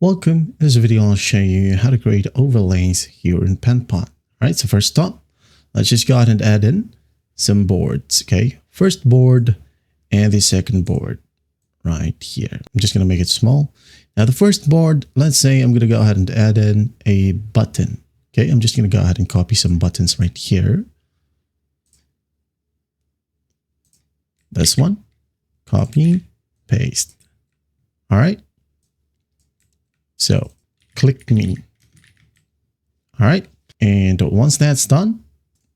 Welcome. In this video, I'll show you how to create overlays here in Penpot. All right, so first up, let's just go ahead and add in some boards. Okay, first board and the second board right here. I'm just going to make it small. Now, the first board, let's say I'm going to go ahead and add in a button. Okay, I'm just going to go ahead and copy some buttons right here. This one, copy, paste. All right. So click me. All right. And once that's done,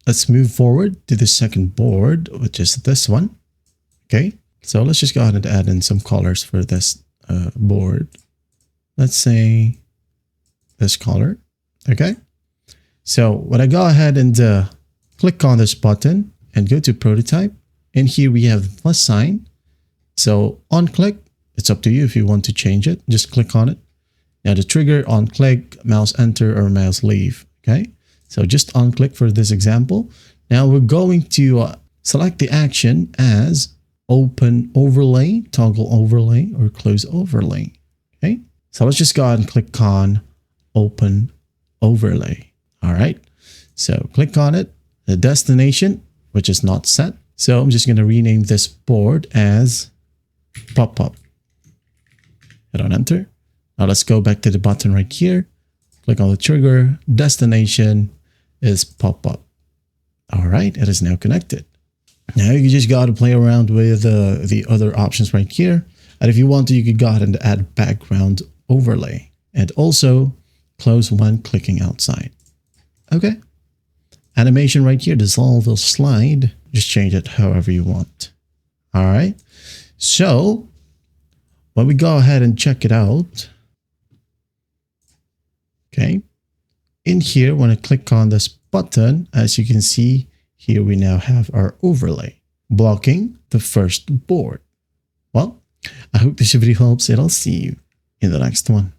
let's move forward to the second board, which is this one. Okay. So let's just go ahead and add in some colors for this board. Let's say this color. Okay. So when I go ahead and click on this button and go to prototype, and here we have the plus sign. So on click, it's up to you if you want to change it. Just click on it. Now the trigger on click, mouse enter or mouse leave. Okay. So just on click for this example. Now we're going to select the action as open overlay, toggle overlay, or close overlay. Okay. So let's just go ahead and click on open overlay. All right. So click on it, the destination, which is not set. So I'm just going to rename this board as pop-up. Hit on enter. Now let's go back to the button right here. Click on the trigger. Destination is pop-up. All right, it is now connected. Now you just got to play around with the other options right here. And if you want to, you could go ahead and add background overlay and also close when clicking outside. Okay. Animation right here, dissolve or slide. Just change it however you want. All right. So when we go ahead and check it out, okay, in here, when I click on this button, as you can see, here we now have our overlay blocking the first board. Well, I hope this video helps and I'll see you in the next one.